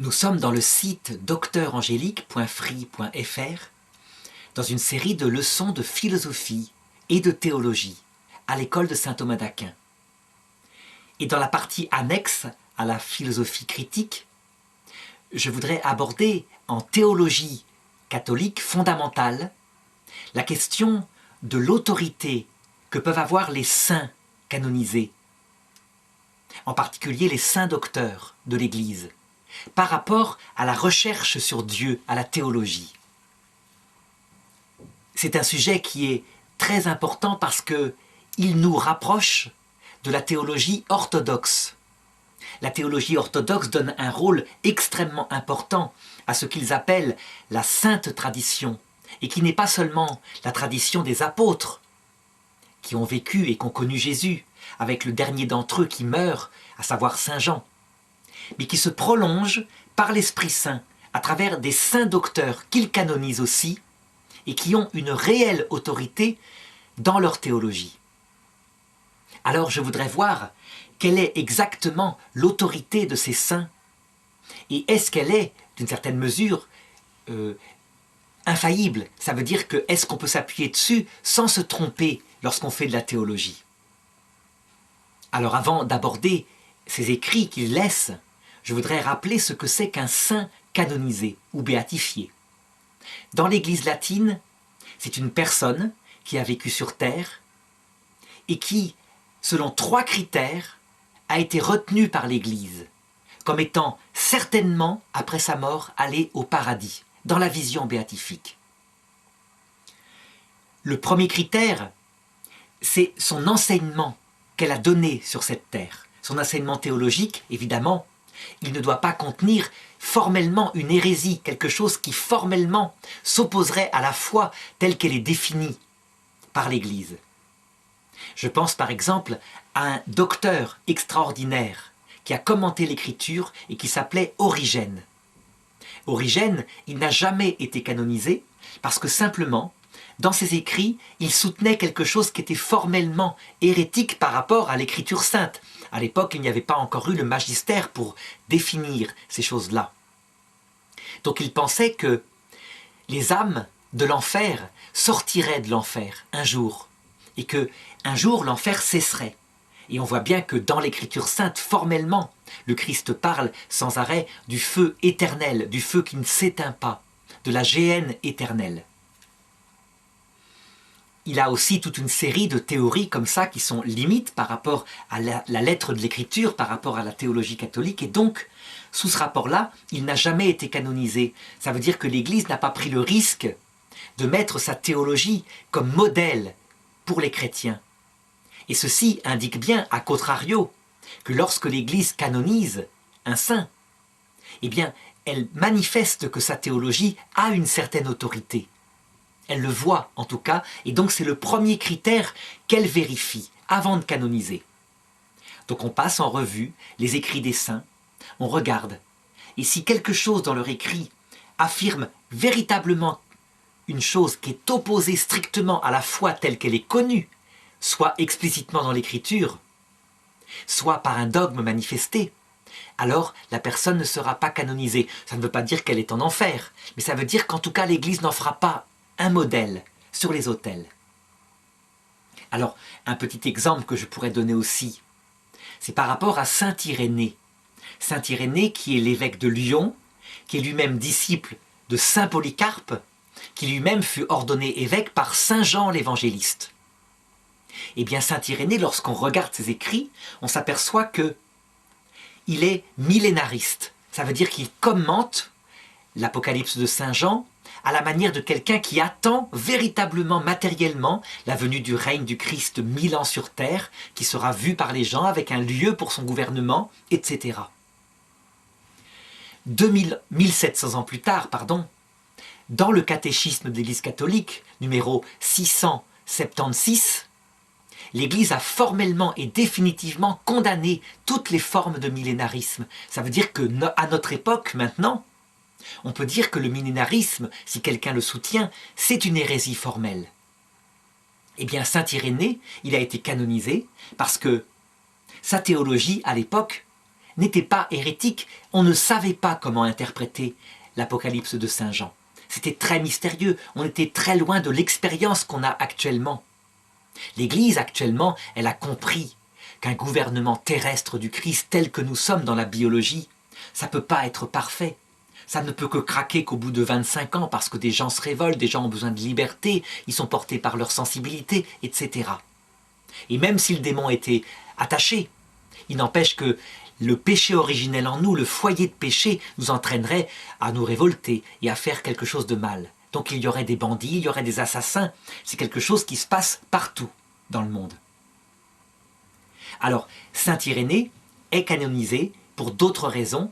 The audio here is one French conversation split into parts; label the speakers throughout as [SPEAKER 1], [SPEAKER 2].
[SPEAKER 1] Nous sommes dans le site docteurangélique.free.fr dans une série de leçons de philosophie et de théologie à l'école de saint Thomas d'Aquin. Et dans la partie annexe à la philosophie critique, je voudrais aborder en théologie catholique fondamentale la question de l'autorité que peuvent avoir les saints canonisés, en particulier les saints docteurs de l'Église, par rapport à la recherche sur Dieu, à la théologie. C'est un sujet qui est très important parce qu'il nous rapproche de la théologie orthodoxe. La théologie orthodoxe donne un rôle extrêmement important à ce qu'ils appellent la sainte tradition, et qui n'est pas seulement la tradition des apôtres, qui ont vécu et qui ont connu Jésus, avec le dernier d'entre eux qui meurt, à savoir Saint Jean, mais qui se prolonge par l'Esprit Saint, à travers des saints docteurs qu'ils canonisent aussi, et qui ont une réelle autorité dans leur théologie. Alors je voudrais voir quelle est exactement l'autorité de ces saints, et est-ce qu'elle est, d'une certaine mesure, infaillible. Ça veut dire que est-ce qu'on peut s'appuyer dessus sans se tromper lorsqu'on fait de la théologie? Alors avant d'aborder ces écrits qu'ils laissent, je voudrais rappeler ce que c'est qu'un saint canonisé ou béatifié. Dans l'Église latine, c'est une personne qui a vécu sur terre et qui, selon 3 critères, a été retenue par l'Église comme étant certainement, après sa mort, allée au paradis, dans la vision béatifique. Le premier critère, c'est son enseignement qu'elle a donné sur cette terre. Son enseignement théologique, évidemment, il ne doit pas contenir formellement une hérésie, quelque chose qui formellement s'opposerait à la foi telle qu'elle est définie par l'Église. Je pense par exemple à un docteur extraordinaire qui a commenté l'Écriture et qui s'appelait Origène. Origène, il n'a jamais été canonisé parce que simplement, dans ses écrits, il soutenait quelque chose qui était formellement hérétique par rapport à l'Écriture sainte. À l'époque, il n'y avait pas encore eu le magistère pour définir ces choses-là. Donc il pensait que les âmes de l'enfer sortiraient de l'enfer un jour, et que un jour l'enfer cesserait. Et on voit bien que dans l'Écriture sainte, formellement, le Christ parle sans arrêt du feu éternel, du feu qui ne s'éteint pas, de la géhenne éternelle. Il a aussi toute une série de théories comme ça qui sont limites par rapport à la lettre de l'Écriture, par rapport à la théologie catholique, et donc, sous ce rapport-là, il n'a jamais été canonisé. Ça veut dire que l'Église n'a pas pris le risque de mettre sa théologie comme modèle pour les chrétiens. Et ceci indique bien, à contrario, que lorsque l'Église canonise un saint, eh bien, elle manifeste que sa théologie a une certaine autorité. Elle le voit, en tout cas, et donc c'est le premier critère qu'elle vérifie avant de canoniser. Donc on passe en revue les écrits des saints, on regarde, et si quelque chose dans leur écrit affirme véritablement une chose qui est opposée strictement à la foi telle qu'elle est connue, soit explicitement dans l'Écriture, soit par un dogme manifesté, alors la personne ne sera pas canonisée. Ça ne veut pas dire qu'elle est en enfer, mais ça veut dire qu'en tout cas l'Église n'en fera pas un modèle sur les autels. Alors, un petit exemple que je pourrais donner aussi, c'est par rapport à saint Irénée. Saint Irénée qui est l'évêque de Lyon, qui est lui-même disciple de saint Polycarpe, qui lui-même fut ordonné évêque par saint Jean l'évangéliste. Eh bien, saint Irénée, lorsqu'on regarde ses écrits, on s'aperçoit qu'il est millénariste. Ça veut dire qu'il commente l'Apocalypse de saint Jean à la manière de quelqu'un qui attend véritablement, matériellement, la venue du règne du Christ 1000 ans sur terre, qui sera vu par les gens avec un lieu pour son gouvernement, etc. 1700 ans plus tard, dans le catéchisme de l'Église catholique, numéro 676, l'Église a formellement et définitivement condamné toutes les formes de millénarisme. Ça veut dire qu'à notre époque, maintenant, on peut dire que le millénarisme, si quelqu'un le soutient, c'est une hérésie formelle. Eh bien, saint Irénée, il a été canonisé parce que sa théologie, à l'époque, n'était pas hérétique, on ne savait pas comment interpréter l'Apocalypse de Saint Jean. C'était très mystérieux, on était très loin de l'expérience qu'on a actuellement. L'Église actuellement, elle a compris qu'un gouvernement terrestre du Christ tel que nous sommes dans la biologie, ça ne peut pas être parfait. Ça ne peut que craquer qu'au bout de 25 ans parce que des gens se révoltent, des gens ont besoin de liberté, ils sont portés par leur sensibilité, etc. Et même si le démon était attaché, il n'empêche que le péché originel en nous, le foyer de péché, nous entraînerait à nous révolter et à faire quelque chose de mal. Donc il y aurait des bandits, il y aurait des assassins. C'est quelque chose qui se passe partout dans le monde. Alors, Saint Irénée est canonisé pour d'autres raisons,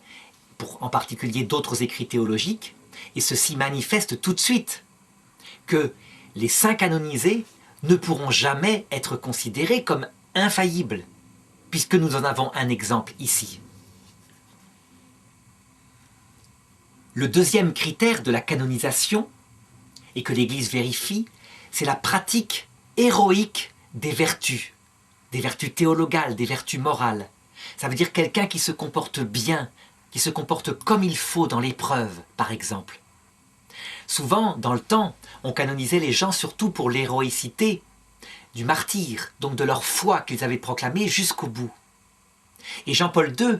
[SPEAKER 1] pour en particulier d'autres écrits théologiques, et ceci manifeste tout de suite que les saints canonisés ne pourront jamais être considérés comme infaillibles, puisque nous en avons un exemple ici. Le deuxième critère de la canonisation, et que l'Église vérifie, c'est la pratique héroïque des vertus théologales, des vertus morales. Ça veut dire quelqu'un qui se comporte bien, qui se comporte comme il faut dans l'épreuve, par exemple. Souvent, dans le temps, on canonisait les gens surtout pour l'héroïcité du martyre, donc de leur foi qu'ils avaient proclamée jusqu'au bout. Et Jean-Paul II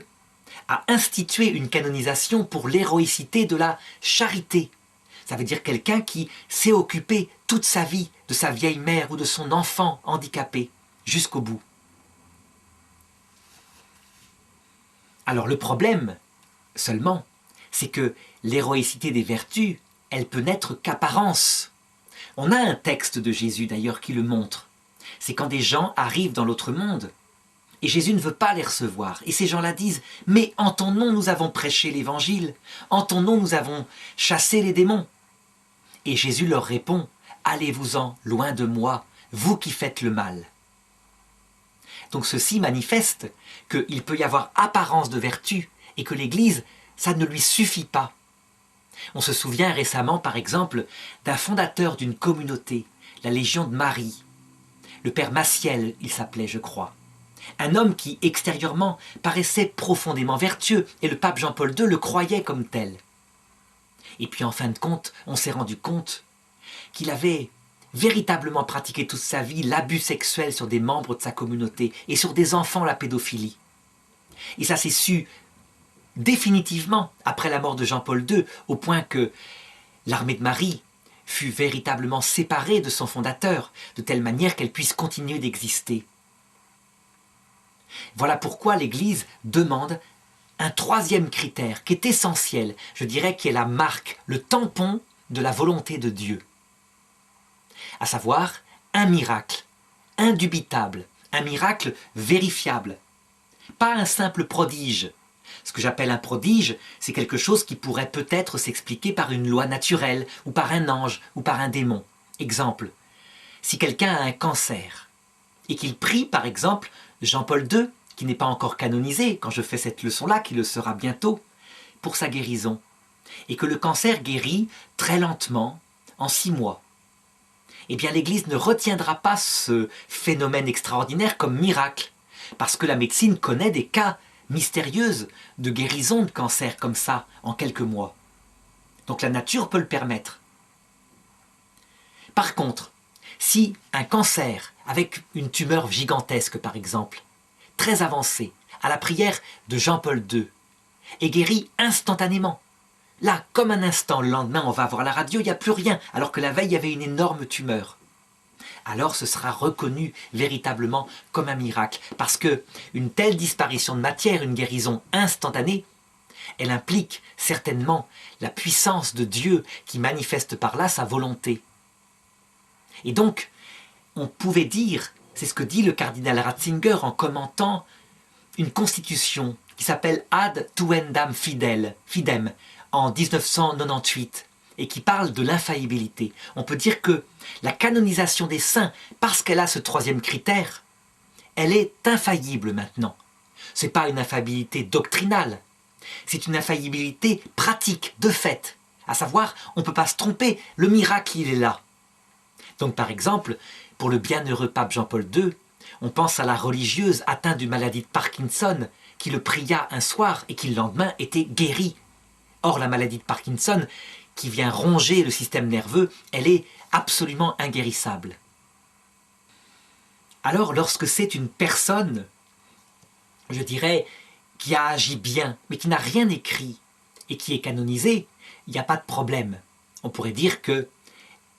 [SPEAKER 1] a institué une canonisation pour l'héroïcité de la charité. Ça veut dire quelqu'un qui s'est occupé toute sa vie de sa vieille mère ou de son enfant handicapé jusqu'au bout. Alors le problème, seulement, c'est que l'héroïcité des vertus, elle peut n'être qu'apparence. On a un texte de Jésus d'ailleurs qui le montre. C'est quand des gens arrivent dans l'autre monde et Jésus ne veut pas les recevoir. Et ces gens-là disent « Mais en ton nom nous avons prêché l'évangile, en ton nom nous avons chassé les démons. » Et Jésus leur répond « Allez-vous-en loin de moi, vous qui faites le mal. » Donc ceci manifeste qu'il peut y avoir apparence de vertu et que l'Église, ça ne lui suffit pas. On se souvient récemment, par exemple, d'un fondateur d'une communauté, la Légion de Marie. Le père Maciel, il s'appelait, je crois. Un homme qui, extérieurement, paraissait profondément vertueux, et le pape Jean-Paul II le croyait comme tel. Et puis, en fin de compte, on s'est rendu compte qu'il avait véritablement pratiqué toute sa vie l'abus sexuel sur des membres de sa communauté, et sur des enfants la pédophilie. Et ça s'est su définitivement après la mort de Jean-Paul II, au point que l'armée de Marie fut véritablement séparée de son fondateur, de telle manière qu'elle puisse continuer d'exister. Voilà pourquoi l'Église demande un troisième critère qui est essentiel, je dirais qui est la marque, le tampon de la volonté de Dieu. À savoir, un miracle indubitable, un miracle vérifiable. Pas un simple prodige. Ce que j'appelle un prodige, c'est quelque chose qui pourrait peut-être s'expliquer par une loi naturelle, ou par un ange, ou par un démon. Exemple, si quelqu'un a un cancer, et qu'il prie, par exemple, Jean-Paul II, qui n'est pas encore canonisé, quand je fais cette leçon-là, qui le sera bientôt, pour sa guérison, et que le cancer guérit très lentement, en 6 mois, eh bien l'Église ne retiendra pas ce phénomène extraordinaire comme miracle, parce que la médecine connaît des cas mystérieux de guérison de cancer comme ça, en quelques mois. Donc la nature peut le permettre. Par contre, si un cancer, avec une tumeur gigantesque par exemple, très avancée, à la prière de Jean-Paul II, est guéri instantanément, là, comme un instant, le lendemain, on va voir la radio, il n'y a plus rien, alors que la veille, il y avait une énorme tumeur. Alors ce sera reconnu véritablement comme un miracle, parce que une telle disparition de matière, une guérison instantanée, elle implique certainement la puissance de Dieu qui manifeste par là sa volonté. Et donc, on pouvait dire, c'est ce que dit le cardinal Ratzinger en commentant une constitution qui s'appelle Ad Tuendam Fidem, en 1998, et qui parle de l'infaillibilité. On peut dire que la canonisation des saints, parce qu'elle a ce troisième critère, elle est infaillible maintenant. Ce n'est pas une infaillibilité doctrinale, c'est une infaillibilité pratique, de fait. À savoir, on ne peut pas se tromper, le miracle il est là. Donc par exemple, pour le bienheureux pape Jean-Paul II, on pense à la religieuse atteinte d'une maladie de Parkinson, qui le pria un soir et qui le lendemain était guéri. Or, la maladie de Parkinson, qui vient ronger le système nerveux, elle est absolument inguérissable. Alors, lorsque c'est une personne, je dirais, qui a agi bien, mais qui n'a rien écrit et qui est canonisée, il n'y a pas de problème. On pourrait dire que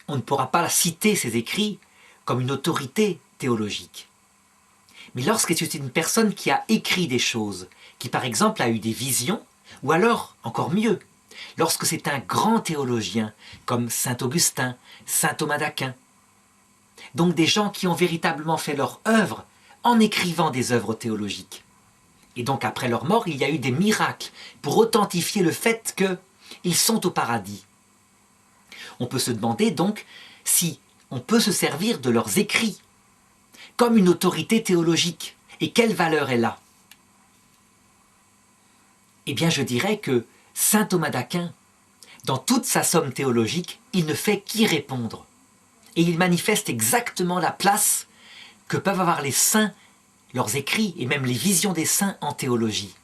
[SPEAKER 1] on ne pourra pas citer ses écrits comme une autorité théologique. Mais lorsque c'est une personne qui a écrit des choses, qui par exemple a eu des visions, ou alors, encore mieux, lorsque c'est un grand théologien comme saint Augustin, saint Thomas d'Aquin, donc des gens qui ont véritablement fait leur œuvre en écrivant des œuvres théologiques. Et donc après leur mort, il y a eu des miracles pour authentifier le fait qu'ils sont au paradis. On peut se demander donc si on peut se servir de leurs écrits comme une autorité théologique. Et quelle valeur est là? Eh bien, je dirais que saint Thomas d'Aquin, dans toute sa somme théologique, il ne fait qu'y répondre. Et il manifeste exactement la place que peuvent avoir les saints, leurs écrits et même les visions des saints en théologie.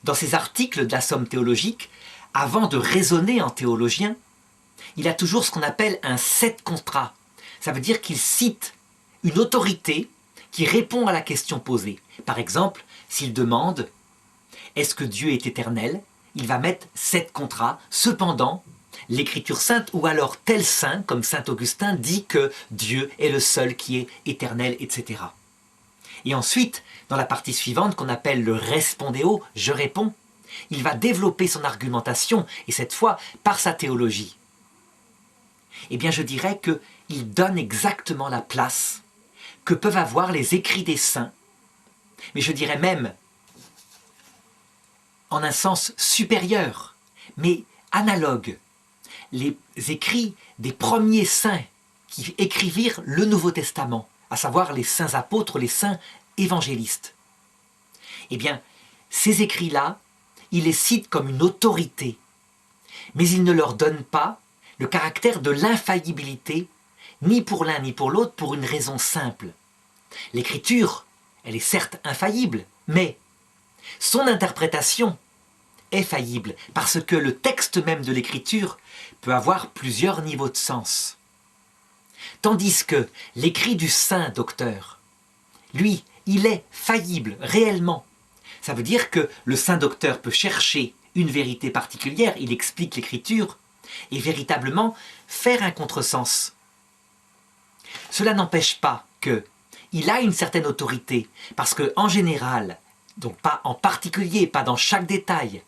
[SPEAKER 1] Dans ses articles de la somme théologique, avant de raisonner en théologien, il a toujours ce qu'on appelle un set contra. Ça veut dire qu'il cite une autorité qui répond à la question posée. Par exemple, s'il demande « Est-ce que Dieu est éternel ?», il va mettre set contra. Cependant, l'Écriture sainte ou alors tel saint, comme saint Augustin, dit que Dieu est le seul qui est éternel, etc. Et ensuite, dans la partie suivante qu'on appelle le respondeo, je réponds, il va développer son argumentation, et cette fois par sa théologie. Eh bien, je dirais qu'il donne exactement la place que peuvent avoir les écrits des saints, mais je dirais même en un sens supérieur, mais analogue, les écrits des premiers saints qui écrivirent le Nouveau Testament, à savoir les saints apôtres, les saints évangélistes. Eh bien, ces écrits-là, il les cite comme une autorité, mais il ne leur donne pas le caractère de l'infaillibilité, ni pour l'un ni pour l'autre, pour une raison simple. L'écriture, elle est certes infaillible, mais son interprétation est faillible, parce que le texte même de l'écriture peut avoir plusieurs niveaux de sens. Tandis que l'écrit du saint docteur, lui, il est faillible, réellement. Ça veut dire que le saint docteur peut chercher une vérité particulière, il explique l'écriture, et véritablement faire un contresens. Cela n'empêche pas qu'il a une certaine autorité, parce qu'en général, donc pas en particulier, pas dans chaque détail,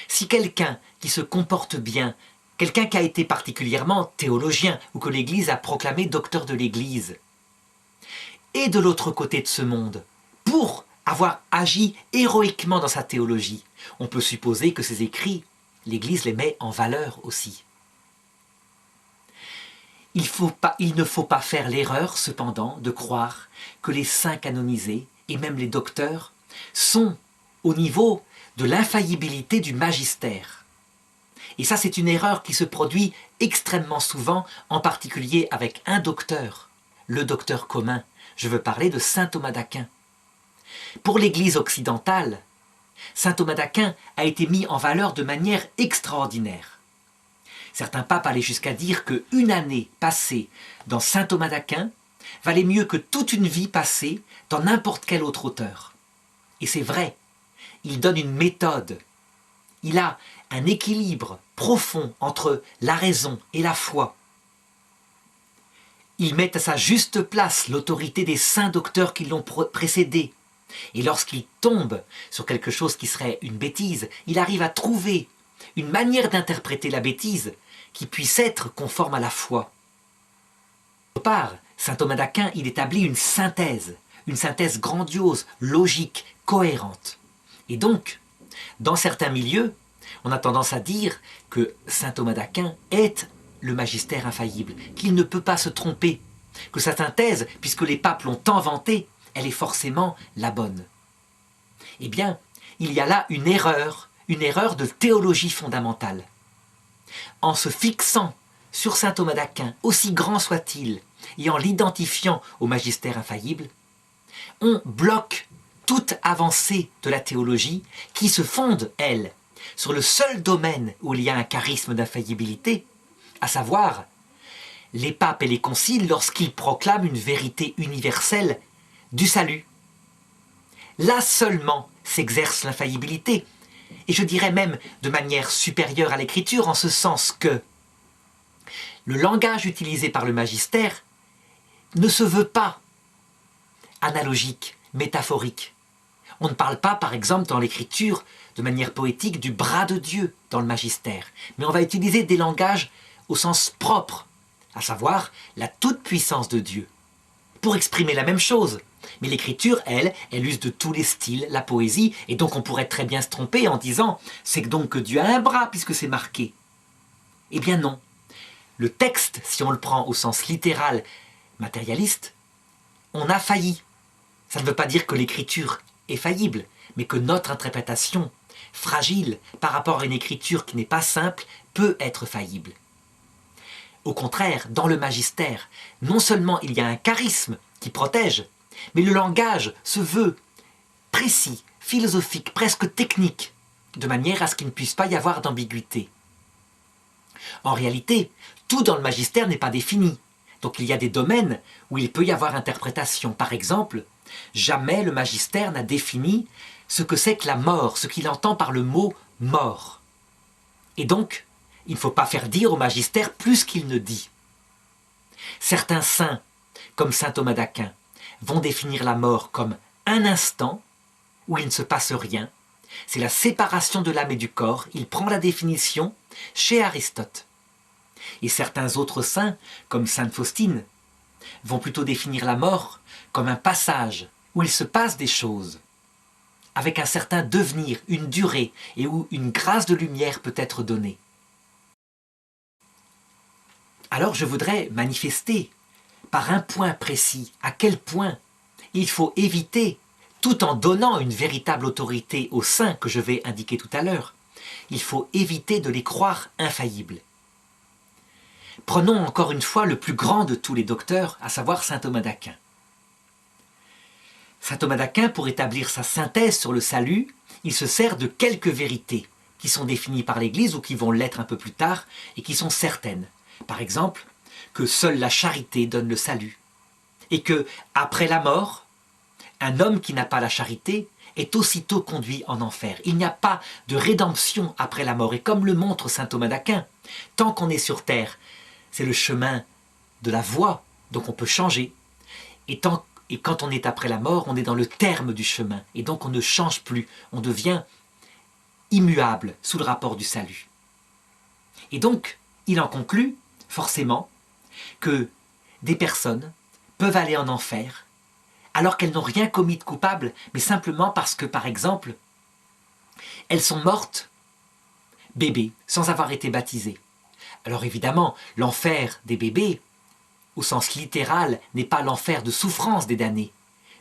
[SPEAKER 1] si quelqu'un qui se comporte bien, quelqu'un qui a été particulièrement théologien, ou que l'Église a proclamé docteur de l'Église, est de l'autre côté de ce monde, pour avoir agi héroïquement dans sa théologie, on peut supposer que ses écrits, l'Église les met en valeur aussi. Il ne faut pas faire l'erreur, cependant, de croire que les saints canonisés, et même les docteurs, sont au niveau de l'infaillibilité du magistère. Et ça, c'est une erreur qui se produit extrêmement souvent, en particulier avec un docteur, le docteur commun. Je veux parler de saint Thomas d'Aquin. Pour l'Église occidentale, saint Thomas d'Aquin a été mis en valeur de manière extraordinaire. Certains papes allaient jusqu'à dire qu'une année passée dans saint Thomas d'Aquin valait mieux que toute une vie passée dans n'importe quel autre auteur. Et c'est vrai, il donne une méthode, il a un équilibre profond entre la raison et la foi. Il met à sa juste place l'autorité des saints docteurs qui l'ont précédé. Et lorsqu'il tombe sur quelque chose qui serait une bêtise, il arrive à trouver une manière d'interpréter la bêtise qui puisse être conforme à la foi. D'autre part, saint Thomas d'Aquin, il établit une synthèse grandiose, logique, cohérente. Et donc, dans certains milieux, on a tendance à dire que saint Thomas d'Aquin est le magistère infaillible, qu'il ne peut pas se tromper, que sa synthèse, puisque les papes l'ont tant vantée, elle est forcément la bonne. Eh bien, il y a là une erreur de théologie fondamentale. En se fixant sur saint Thomas d'Aquin, aussi grand soit-il, et en l'identifiant au magistère infaillible, on bloque toute avancée de la théologie qui se fonde, elle, sur le seul domaine où il y a un charisme d'infaillibilité, à savoir les papes et les conciles lorsqu'ils proclament une vérité universelle du salut. Là seulement s'exerce l'infaillibilité, et je dirais même de manière supérieure à l'écriture, en ce sens que le langage utilisé par le magistère ne se veut pas analogique, métaphorique. On ne parle pas, par exemple, dans l'écriture, de manière poétique, du bras de Dieu dans le magistère, mais on va utiliser des langages au sens propre, à savoir la toute-puissance de Dieu, pour exprimer la même chose. Mais l'écriture, elle use de tous les styles, la poésie, et donc on pourrait très bien se tromper en disant « c'est donc que Dieu a un bras puisque c'est marqué ». Eh bien non. Le texte, si on le prend au sens littéral, matérialiste, on a failli. Ça ne veut pas dire que l'écriture est faillible, mais que notre interprétation, fragile par rapport à une écriture qui n'est pas simple, peut être faillible. Au contraire, dans le magistère, non seulement il y a un charisme qui protège, mais le langage se veut précis, philosophique, presque technique, de manière à ce qu'il ne puisse pas y avoir d'ambiguïté. En réalité, tout dans le magistère n'est pas défini. Donc il y a des domaines où il peut y avoir interprétation. Par exemple, jamais le magistère n'a défini ce que c'est que la mort, ce qu'il entend par le mot « mort ». Et donc, il ne faut pas faire dire au magistère plus qu'il ne dit. Certains saints, comme saint Thomas d'Aquin, vont définir la mort comme un instant où il ne se passe rien. C'est la séparation de l'âme et du corps. Il prend la définition chez Aristote. Et certains autres saints, comme sainte Faustine, vont plutôt définir la mort comme un passage où il se passe des choses, avec un certain devenir, une durée, et où une grâce de lumière peut être donnée. Alors je voudrais manifester, par un point précis, à quel point il faut éviter, tout en donnant une véritable autorité aux saints que je vais indiquer tout à l'heure, il faut éviter de les croire infaillibles. Prenons encore une fois le plus grand de tous les docteurs, à savoir saint Thomas d'Aquin. Saint Thomas d'Aquin, pour établir sa synthèse sur le salut, il se sert de quelques vérités qui sont définies par l'Église ou qui vont l'être un peu plus tard et qui sont certaines. Par exemple, que seule la charité donne le salut et que, après la mort, un homme qui n'a pas la charité est aussitôt conduit en enfer. Il n'y a pas de rédemption après la mort. Et comme le montre saint Thomas d'Aquin, tant qu'on est sur terre, c'est le chemin de la voie, donc on peut changer. Et quand on est après la mort, on est dans le terme du chemin. Et donc on ne change plus, on devient immuable sous le rapport du salut. Et donc, il en conclut, forcément, que des personnes peuvent aller en enfer alors qu'elles n'ont rien commis de coupable, mais simplement parce que, par exemple, elles sont mortes bébés, sans avoir été baptisées. Alors évidemment, l'enfer des bébés, au sens littéral, n'est pas l'enfer de souffrance des damnés,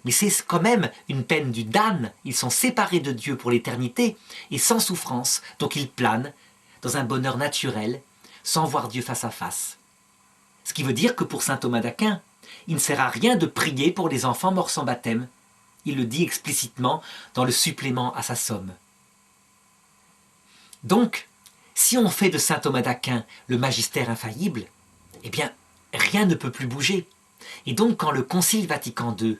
[SPEAKER 1] mais c'est quand même une peine du damn. Ils sont séparés de Dieu pour l'éternité et sans souffrance, donc ils planent dans un bonheur naturel, sans voir Dieu face à face. Ce qui veut dire que pour saint Thomas d'Aquin, il ne sert à rien de prier pour les enfants morts sans baptême. Il le dit explicitement dans le supplément à sa somme. Donc, si on fait de saint Thomas d'Aquin le magistère infaillible, eh bien, rien ne peut plus bouger. Et donc, quand le Concile Vatican II,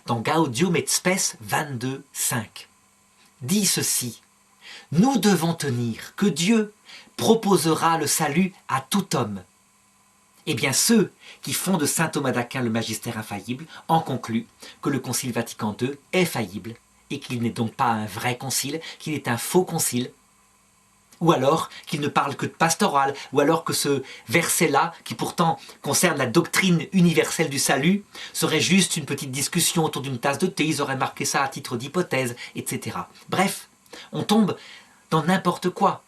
[SPEAKER 1] dans Gaudium et Spes 22.5, dit ceci, « Nous devons tenir que Dieu proposera le salut à tout homme. » Eh bien, ceux qui font de saint Thomas d'Aquin le magistère infaillible en concluent que le Concile Vatican II est faillible et qu'il n'est donc pas un vrai concile, qu'il est un faux concile, ou alors qu'il ne parle que de pastoral, ou alors que ce verset-là, qui pourtant concerne la doctrine universelle du salut, serait juste une petite discussion autour d'une tasse de thé, ils auraient marqué ça à titre d'hypothèse, etc. Bref, on tombe dans n'importe quoi.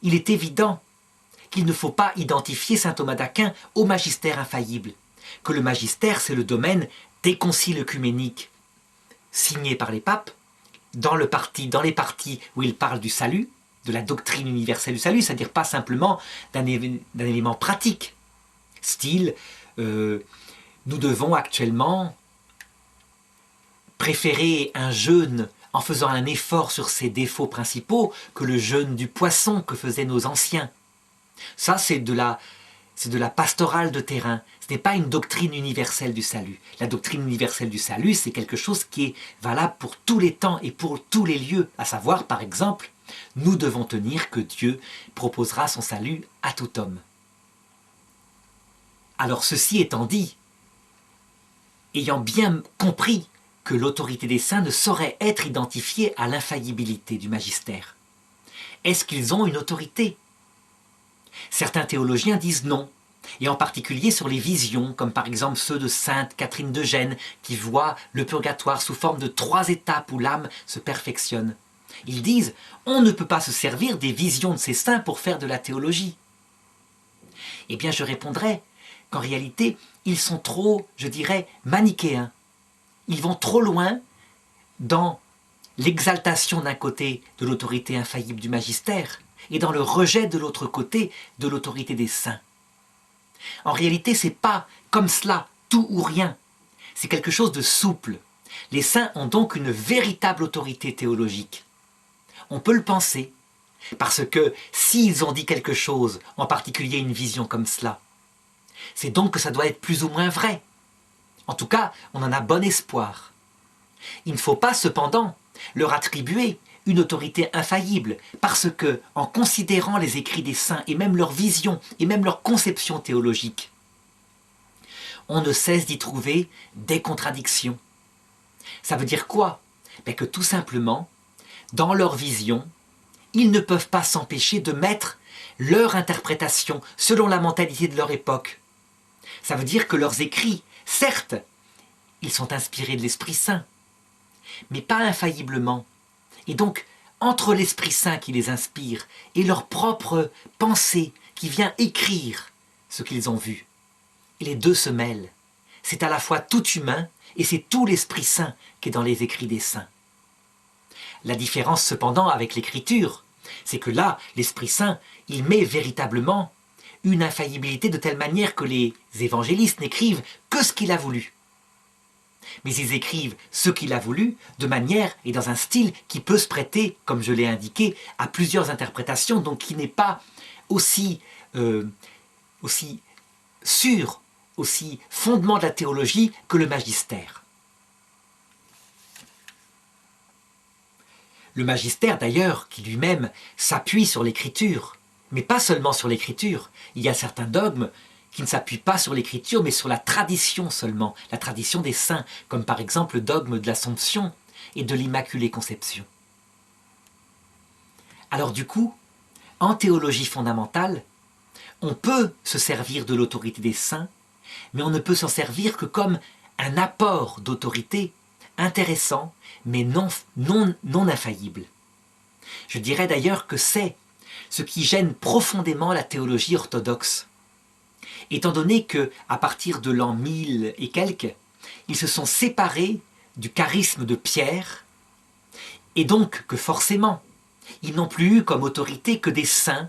[SPEAKER 1] Il est évident qu'il ne faut pas identifier saint Thomas d'Aquin au magistère infaillible, que le magistère, c'est le domaine des conciles œcuméniques signés par les papes, dans les parties où ils parlent du salut, de la doctrine universelle du salut, c'est-à-dire pas simplement d'un élément pratique, style nous devons actuellement préférer un jeûne en faisant un effort sur ses défauts principaux que le jeûne du poisson que faisaient nos anciens. Ça, c'est de la pastorale de terrain. Ce n'est pas une doctrine universelle du salut. La doctrine universelle du salut, c'est quelque chose qui est valable pour tous les temps et pour tous les lieux. À savoir, par exemple, nous devons tenir que Dieu proposera son salut à tout homme. Alors ceci étant dit, ayant bien compris que l'autorité des saints ne saurait être identifiée à l'infaillibilité du magistère, est-ce qu'ils ont une autorité ? Certains théologiens disent non, et en particulier sur les visions, comme par exemple ceux de sainte Catherine de Gênes, qui voit le purgatoire sous forme de 3 étapes où l'âme se perfectionne. Ils disent, on ne peut pas se servir des visions de ces saints pour faire de la théologie. Eh bien je répondrai qu'en réalité, ils sont trop, je dirais, manichéens. Ils vont trop loin dans l'exaltation d'un côté de l'autorité infaillible du magistère, et dans le rejet de l'autre côté de l'autorité des saints. En réalité, ce n'est pas comme cela, tout ou rien. C'est quelque chose de souple. Les saints ont donc une véritable autorité théologique. On peut le penser, parce que s'ils ont dit quelque chose, en particulier une vision comme cela, c'est donc que ça doit être plus ou moins vrai. En tout cas, on en a bon espoir. Il ne faut pas cependant leur attribuer une autorité infaillible, parce que, en considérant les écrits des saints, et même leur vision, et même leur conception théologique, on ne cesse d'y trouver des contradictions. Ça veut dire quoi ? Que tout simplement, dans leur vision, ils ne peuvent pas s'empêcher de mettre leur interprétation selon la mentalité de leur époque. Ça veut dire que leurs écrits, certes, ils sont inspirés de l'Esprit Saint, mais pas infailliblement. Et donc, entre l'Esprit Saint qui les inspire et leur propre pensée qui vient écrire ce qu'ils ont vu, les deux se mêlent. C'est à la fois tout humain et c'est tout l'Esprit Saint qui est dans les écrits des saints. La différence cependant avec l'Écriture, c'est que là, l'Esprit Saint, il met véritablement une infaillibilité de telle manière que les évangélistes n'écrivent que ce qu'il a voulu. Mais ils écrivent ce qu'il a voulu de manière et dans un style qui peut se prêter, comme je l'ai indiqué, à plusieurs interprétations, donc qui n'est pas aussi sûr, aussi fondement de la théologie que le magistère. Le magistère d'ailleurs, qui lui-même s'appuie sur l'écriture, mais pas seulement sur l'écriture, il y a certains dogmes qui ne s'appuient pas sur l'écriture, mais sur la tradition seulement, la tradition des saints, comme par exemple le dogme de l'Assomption et de l'Immaculée Conception. Alors du coup, en théologie fondamentale, on peut se servir de l'autorité des saints, mais on ne peut s'en servir que comme un apport d'autorité intéressant, mais non infaillible. Je dirais d'ailleurs que c'est ce qui gêne profondément la théologie orthodoxe, étant donné que, à partir de l'an 1000 et quelques, ils se sont séparés du charisme de Pierre, et donc que forcément, ils n'ont plus eu comme autorité que des saints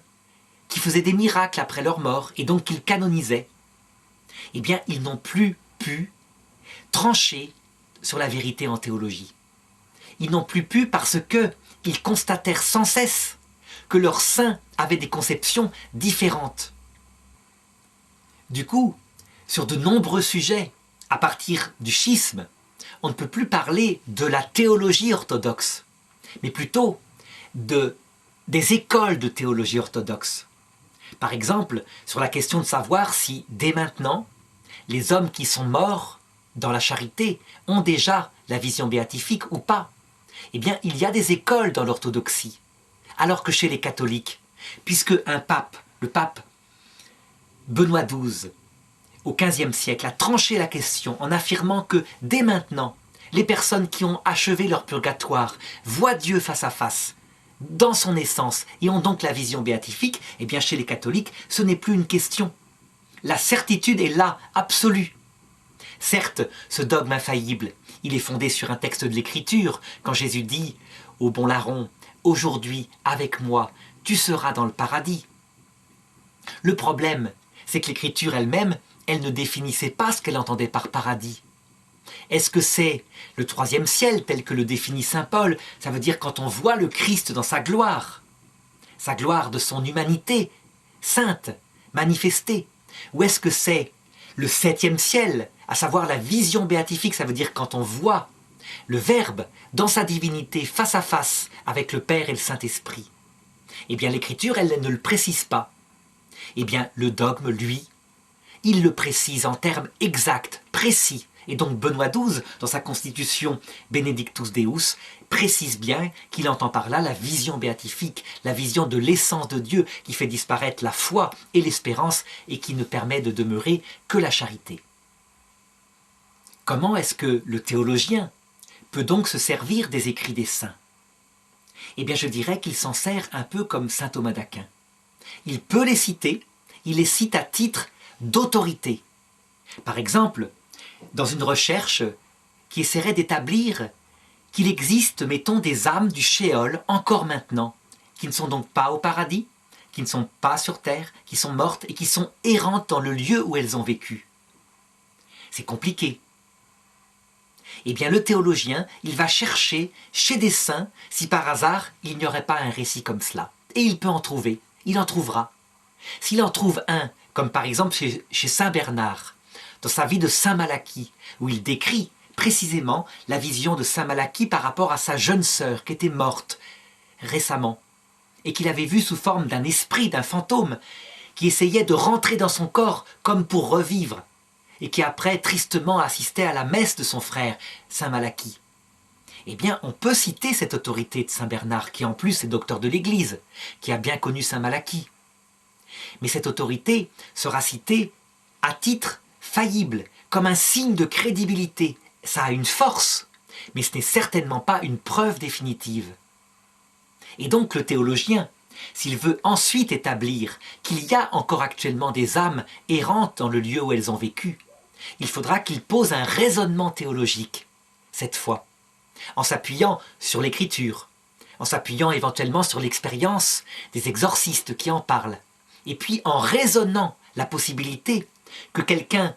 [SPEAKER 1] qui faisaient des miracles après leur mort, et donc qu'ils canonisaient. Eh bien, ils n'ont plus pu trancher sur la vérité en théologie. Ils n'ont plus pu parce qu'ils constatèrent sans cesse que leurs saints avaient des conceptions différentes. Du coup, sur de nombreux sujets, à partir du schisme, on ne peut plus parler de la théologie orthodoxe, mais plutôt des écoles de théologie orthodoxe. Par exemple, sur la question de savoir si, dès maintenant, les hommes qui sont morts dans la charité ont déjà la vision béatifique ou pas. Eh bien, il y a des écoles dans l'orthodoxie, alors que chez les catholiques, puisque un pape, le pape Benoît XII, au XVe siècle, a tranché la question en affirmant que, dès maintenant, les personnes qui ont achevé leur purgatoire voient Dieu face à face, dans son essence, et ont donc la vision béatifique, eh bien, chez les catholiques, ce n'est plus une question. La certitude est là, absolue. Certes, ce dogme infaillible, il est fondé sur un texte de l'Écriture, quand Jésus dit au bon larron, « Aujourd'hui, avec moi, tu seras dans le paradis ». Le problème, c'est que l'Écriture elle-même, elle ne définissait pas ce qu'elle entendait par paradis. Est-ce que c'est le troisième ciel tel que le définit saint Paul? Ça veut dire quand on voit le Christ dans sa gloire de son humanité sainte, manifestée. Ou est-ce que c'est le septième ciel, à savoir la vision béatifique? Ça veut dire quand on voit le Verbe dans sa divinité face à face avec le Père et le Saint-Esprit. Eh bien l'Écriture, elle ne le précise pas. Eh bien le dogme, lui, il le précise en termes exacts, précis. Et donc Benoît XII, dans sa constitution Benedictus Deus, précise bien qu'il entend par là la vision béatifique, la vision de l'essence de Dieu qui fait disparaître la foi et l'espérance et qui ne permet de demeurer que la charité. Comment est-ce que le théologien peut donc se servir des écrits des saints? Eh bien je dirais qu'il s'en sert un peu comme saint Thomas d'Aquin. Il peut les citer, il les cite à titre d'autorité. Par exemple, dans une recherche qui essaierait d'établir qu'il existe, mettons, des âmes du Shéol encore maintenant, qui ne sont donc pas au paradis, qui ne sont pas sur terre, qui sont mortes et qui sont errantes dans le lieu où elles ont vécu. C'est compliqué. Eh bien, le théologien, il va chercher chez des saints si par hasard il n'y aurait pas un récit comme cela. Et il peut en trouver, il en trouvera. S'il en trouve un, comme par exemple chez saint Bernard, dans sa vie de saint Malachie, où il décrit précisément la vision de saint Malachie par rapport à sa jeune sœur qui était morte récemment, et qu'il avait vue sous forme d'un esprit, d'un fantôme, qui essayait de rentrer dans son corps comme pour revivre, et qui après tristement assistait à la messe de son frère, saint Malachie. Eh bien, on peut citer cette autorité de saint Bernard, qui en plus est docteur de l'Église, qui a bien connu saint Malachie. Mais cette autorité sera citée à titre faillible, comme un signe de crédibilité. Ça a une force, mais ce n'est certainement pas une preuve définitive. Et donc le théologien, s'il veut ensuite établir qu'il y a encore actuellement des âmes errantes dans le lieu où elles ont vécu, il faudra qu'il pose un raisonnement théologique, cette fois, en s'appuyant sur l'écriture, en s'appuyant éventuellement sur l'expérience des exorcistes qui en parlent, et puis en raisonnant la possibilité que quelqu'un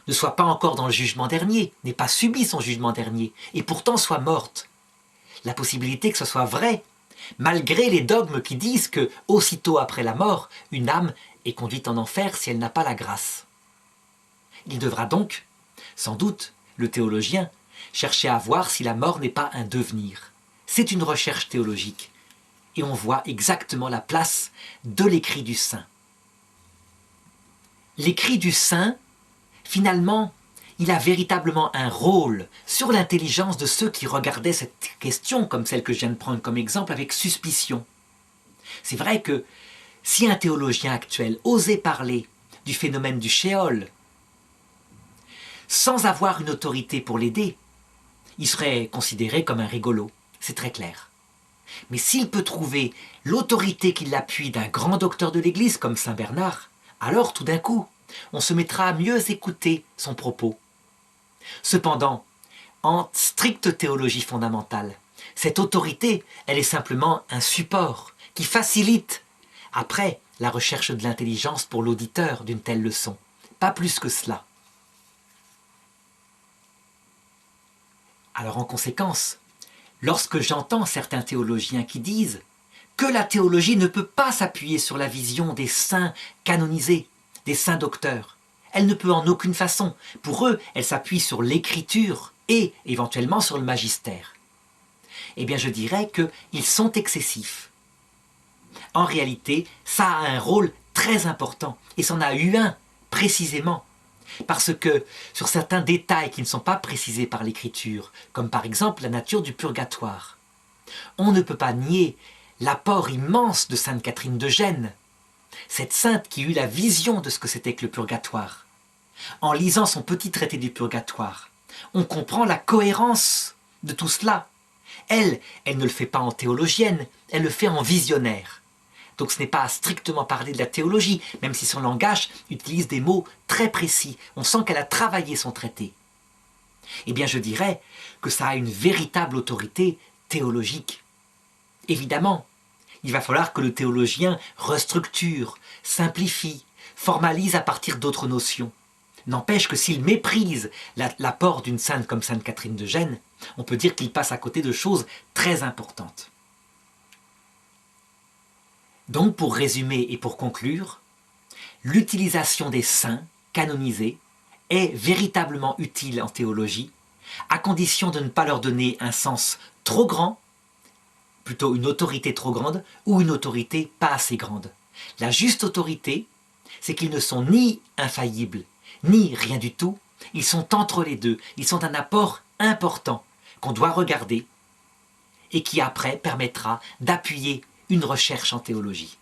[SPEAKER 1] ne soit pas encore dans le jugement dernier, n'ait pas subi son jugement dernier, et pourtant soit morte. La possibilité que ce soit vrai, malgré les dogmes qui disent que, aussitôt après la mort, une âme est conduite en enfer si elle n'a pas la grâce. Il devra donc, sans doute, le théologien, chercher à voir si la mort n'est pas un devenir. C'est une recherche théologique, et on voit exactement la place de l'écrit du saint. L'écrit du saint, finalement, il a véritablement un rôle sur l'intelligence de ceux qui regardaient cette question, comme celle que je viens de prendre comme exemple, avec suspicion. C'est vrai que si un théologien actuel osait parler du phénomène du shéol, sans avoir une autorité pour l'aider, il serait considéré comme un rigolo, c'est très clair. Mais s'il peut trouver l'autorité qui l'appuie d'un grand docteur de l'Église comme saint Bernard, alors tout d'un coup, on se mettra à mieux écouter son propos. Cependant, en stricte théologie fondamentale, cette autorité, elle est simplement un support qui facilite, après, la recherche de l'intelligence pour l'auditeur d'une telle leçon. Pas plus que cela. Alors en conséquence, lorsque j'entends certains théologiens qui disent que la théologie ne peut pas s'appuyer sur la vision des saints canonisés, des saints docteurs, elle ne peut en aucune façon. Pour eux, elle s'appuie sur l'écriture et éventuellement sur le magistère. Eh bien, je dirais qu'ils sont excessifs. En réalité, ça a un rôle très important, et c'en a eu un précisément. Parce que sur certains détails qui ne sont pas précisés par l'écriture, comme par exemple la nature du purgatoire, on ne peut pas nier l'apport immense de sainte Catherine de Gênes, cette sainte qui eut la vision de ce que c'était que le purgatoire. En lisant son petit traité du purgatoire, on comprend la cohérence de tout cela. Elle ne le fait pas en théologienne, elle le fait en visionnaire. Donc ce n'est pas à strictement parler de la théologie, même si son langage utilise des mots très précis. On sent qu'elle a travaillé son traité. Eh bien je dirais que ça a une véritable autorité théologique. Évidemment, il va falloir que le théologien restructure, simplifie, formalise à partir d'autres notions. N'empêche que s'il méprise l'apport d'une sainte comme Sainte Catherine de Gênes, on peut dire qu'il passe à côté de choses très importantes. Donc pour résumer et pour conclure, l'utilisation des saints canonisés est véritablement utile en théologie, à condition de ne pas leur donner un sens trop grand, plutôt une autorité trop grande, ou une autorité pas assez grande. La juste autorité, c'est qu'ils ne sont ni infaillibles, ni rien du tout, ils sont entre les deux, ils sont un apport important qu'on doit regarder et qui après permettra d'appuyer une recherche en théologie.